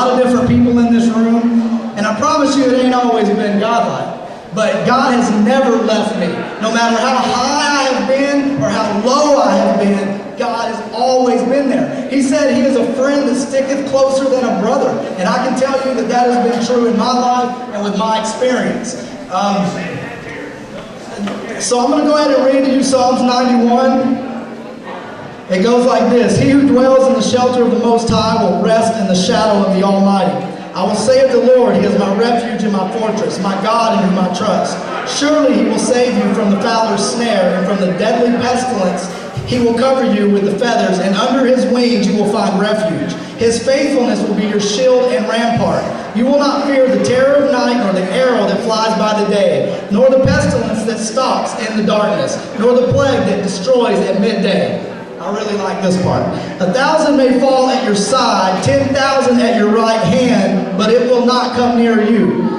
lot of different people in this room, and I promise you it ain't always been godlike. But God has never left me. No matter how high I have been or how low I have been, God has always been there. He said he is a friend that sticketh closer than a brother. And I can tell you that that has been true in my life and with my experience. So I'm going to go ahead and read to you Psalms 91. It goes like this. He who dwells in the shelter of the Most High will rest in the shadow of the Almighty. I will say of the Lord, he is my refuge and my fortress, my God in whom I trust. Surely he will save you from the fowler's snare and from the deadly pestilence. He will cover you with the feathers, and under his wings you will find refuge. His faithfulness will be your shield and rampart. You will not fear the terror of night, nor the arrow that flies by the day, nor the pestilence that stalks in the darkness, nor the plague that destroys at midday. I really like this part. 1,000 may fall at your side, 10,000 at your right hand, but it will not come near you.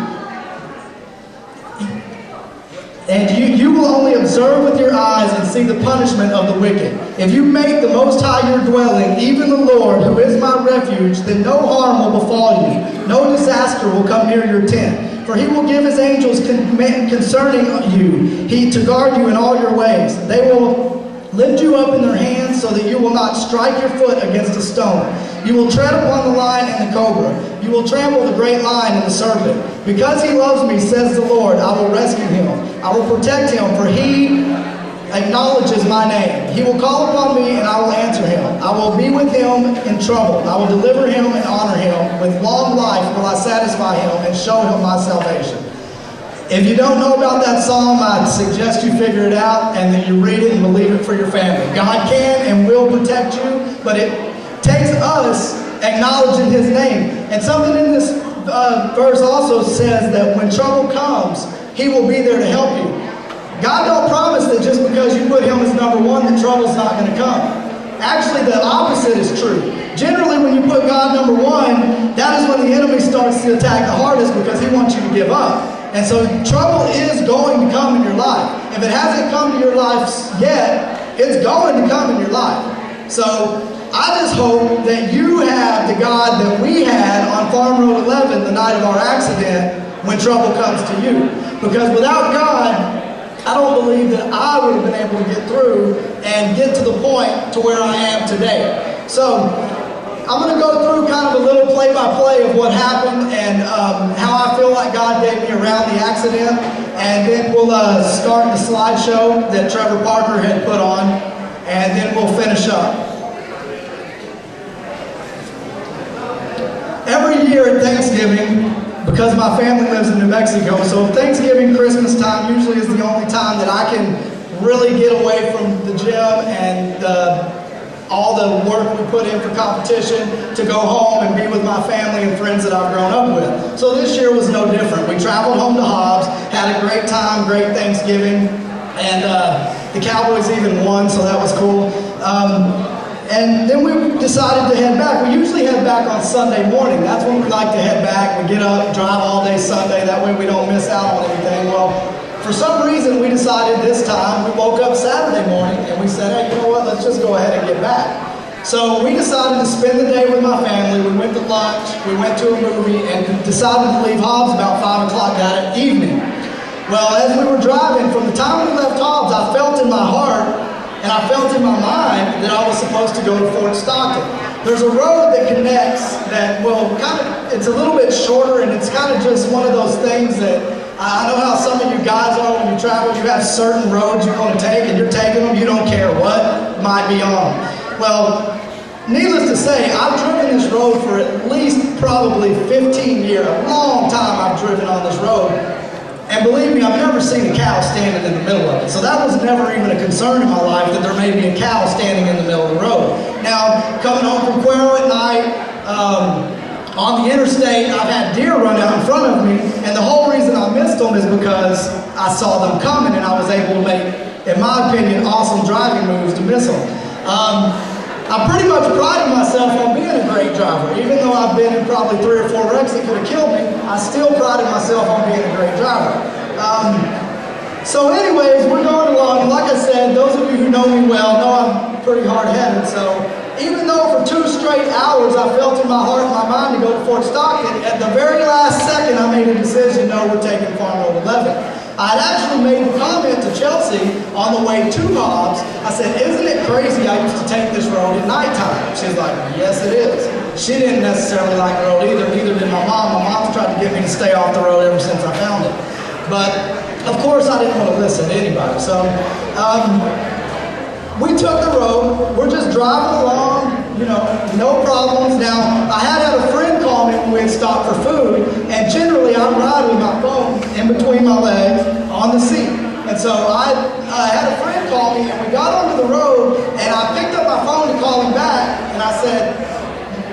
And you will only observe with your eyes and see the punishment of the wicked. If you make the Most High your dwelling, even the Lord, who is my refuge, then no harm will befall you. No disaster will come near your tent. For he will give his angels concerning you, to guard you in all your ways. They will lift you up in their hands so that you will not strike your foot against a stone. You will tread upon the lion and the cobra. You will trample the great lion and the serpent. Because he loves me, says the Lord, I will rescue him. I will protect him, for he acknowledges my name. He will call upon me, and I will answer him. I will be with him in trouble. I will deliver him and honor him. With long life will I satisfy him and show him my salvation. If you don't know about that psalm, I'd suggest you figure it out and that you read it and believe it for your family. God can and will protect you, but it takes us acknowledging his name. And something in this verse also says that when trouble comes, he will be there to help you. God don't promise that just because you put him as number one, that trouble's not going to come. Actually, the opposite is true. Generally, when you put God number one, that is when the enemy starts to attack the hardest because he wants you to give up. And so trouble is going to come in your life. If it hasn't come to your life yet, it's going to come in your life. So I just hope that you have the God that we had on Farm Road 11 the night of our accident when trouble comes to you. Because without God, I don't believe that I would have been able to get through and get to the point to where I am today. So I'm going to go through kind of a little play-by-play of what happened and how I feel like God gave me around the accident. And then we'll start the slideshow that Trevor Parker had put on, and then we'll finish up. Every year at Thanksgiving, because my family lives in New Mexico, so Thanksgiving, Christmas time usually is the only time that I can really get away from the gym and all the work we put in for competition to go home and be with my family and friends that I've grown up with. So this year was no different. We traveled home to Hobbs, had a great time, great Thanksgiving, and the Cowboys even won, so that was cool. And then we decided to head back. We usually head back on Sunday morning. That's when we like to head back. We get up, drive all day Sunday. That way we don't miss out on anything. Well, for some reason, we decided this time, we woke up Saturday morning and we said, hey, you know what, let's just go ahead and get back. So we decided to spend the day with my family. We went to lunch, we went to a movie, and decided to leave Hobbs about 5 o'clock that evening. Well, as we were driving, from the time we left Hobbs, I felt in my heart and I felt in my mind that I was supposed to go to Fort Stockton. There's a road that connects that, well, it's a little bit shorter, and it's kind of just one of those things that I know how some of you guys are when you travel. You have certain roads you're going to take, and you're taking them. You don't care what might be on them. Well, needless to say, I've driven this road for at least probably 15 years. A long time I've driven on this road. And believe me, I've never seen a cow standing in the middle of it. So that was never even a concern in my life that there may be a cow standing in the middle of the road. Now, coming home from Cuero at night, on the interstate, I've had deer run out in front of me, and the whole reason I missed them is because I saw them coming, and I was able to make, in my opinion, awesome driving moves to miss them. I pretty much prided myself on being a great driver. Even though I've been in probably 3 or 4 wrecks that could have killed me, I still prided myself on being a great driver. So anyways, we're going along, and like I said, those of you who know me well know I'm pretty hard-headed, so even though for 2 straight hours I felt in my heart and my mind to go to Fort Stockton, at the very last second I made a decision, no, we're taking Farm Road 11. I had actually made the comment to Chelsea on the way to Hobbs. I said, isn't it crazy I used to take this road at nighttime? She's like, yes it is. She didn't necessarily like the road either, neither did my mom. My mom's tried to get me to stay off the road ever since I found it. But of course I didn't want to listen to anybody. So we took the road, we're just driving along, you know, no problems. Now, I had a friend call me when we had stopped for food, and generally I ride with my phone in between my legs on the seat. And so I had a friend call me, and we got onto the road, and I picked up my phone to call him back, and I said,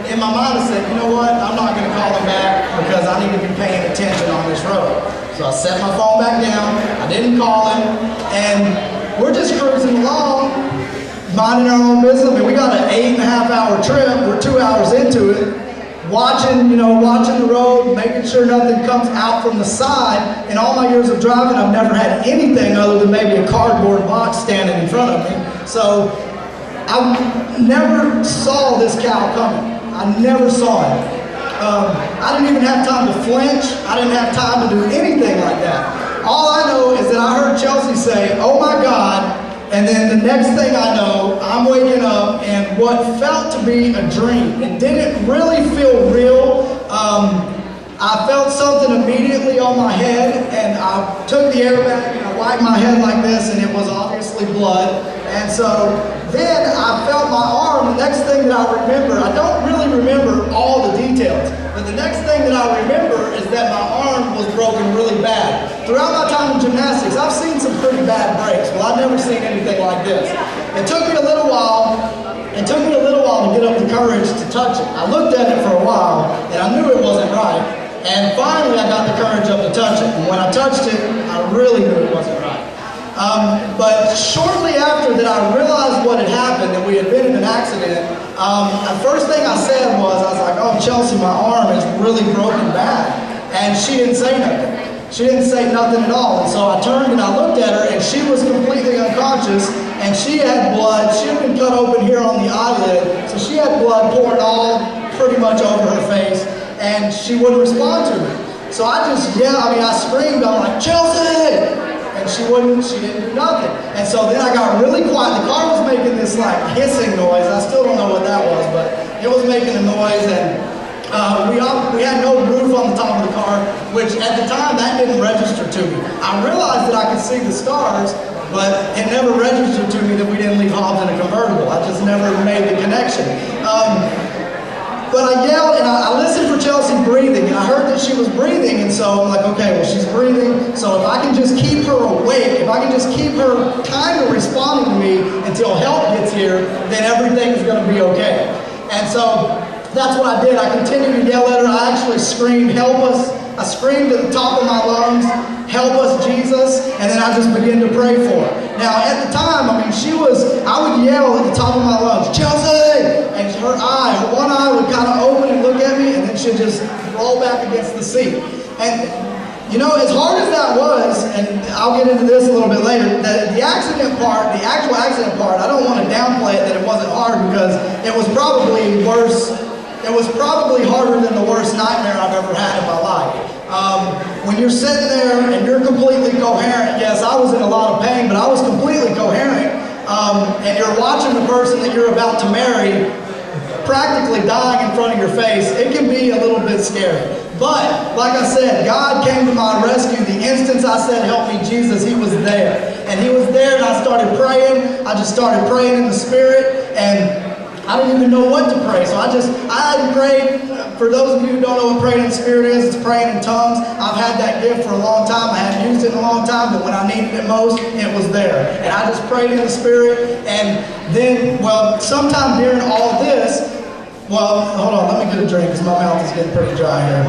in my mind I said, you know what, I'm not going to call him back because I need to be paying attention on this road. So I set my phone back down, I didn't call him, and we're just cruising along, minding our own business. I mean, we got an 8.5-hour trip. We're 2 hours into it, watching the road, making sure nothing comes out from the side. In all my years of driving, I've never had anything other than maybe a cardboard box standing in front of me. So I never saw this cow coming. I never saw it. I didn't even have time to flinch. I didn't have time to do anything like that. All I know is that I heard Chelsea say, oh my God, and then the next thing I know, I'm waking up in what felt to be a dream. It didn't really feel real. I felt something immediately on my head, and I took the airbag and I wiped my head like this, and it was obviously blood. And so then I felt my arm. The next thing that I remember, I don't really remember all the details, but the next thing that I remember is that my arm was broken really bad. Throughout my time in gymnastics, I've seen some pretty bad breaks. Well, I've never seen anything like this. It took me a little while. It took me a little while to get up the courage to touch it. I looked at it for a while, and I knew it wasn't right. And finally, I got the courage up to touch it. And when I touched it, I really knew it wasn't right. But shortly after that, I realized what had happened, that we had been in an accident. The first thing I said was, I was like, oh, Chelsea, my arm is really broken bad. And she didn't say nothing. She didn't say nothing at all. And so I turned and I looked at her, and she was completely unconscious, and she had blood. She had been cut open here on the eyelid, so she had blood pouring all pretty much over her face, and she wouldn't respond to me. So I just yelled, I screamed, I'm like, Chelsea! And she didn't do nothing. And so then I got really quiet. The car was making this like hissing noise. I still don't know what that was, but it was making a noise, and we had no roof on the top of the car, which at the time that didn't register to me. I realized that I could see the stars, but it never registered to me that we didn't leave Hobbs in a convertible. I just never made the connection. But I yelled, and I listened for Chelsea breathing, and I heard that she was breathing, and so I'm like, okay, well, she's breathing, so if I can just keep her awake, if I can just keep her kind of responding to me until help gets here, then everything is going to be okay. And so that's what I did. I continued to yell at her. I actually screamed, help us. I screamed at the top of my lungs, help us, Jesus, and then I just began to pray for her. Now, at the time, I would yell at the top of my lungs, Chelsea! And her one eye would kind of open and look at me, and then she'd just roll back against the seat. And, as hard as that was, and I'll get into this a little bit later, the actual accident part, I don't want to downplay it that it wasn't hard, because it was probably worse. It was probably harder than the worst nightmare I've ever had in my life. When you're sitting there and you're completely coherent, yes, I was in a lot of pain, but I was completely coherent, and you're watching the person that you're about to marry practically dying in front of your face, it can be a little bit scary. But, like I said, God came to my rescue. The instant I said, help me, Jesus, He was there. And He was there, and I started praying. I just started praying in the Spirit, and I didn't even know what to pray. So I prayed. For those of you who don't know what praying in the Spirit is, it's praying in tongues. I've had that gift for a long time. I hadn't used it in a long time, but when I needed it most, it was there. And I just prayed in the Spirit. And then, sometime during all this, hold on, let me get a drink because my mouth is getting pretty dry here.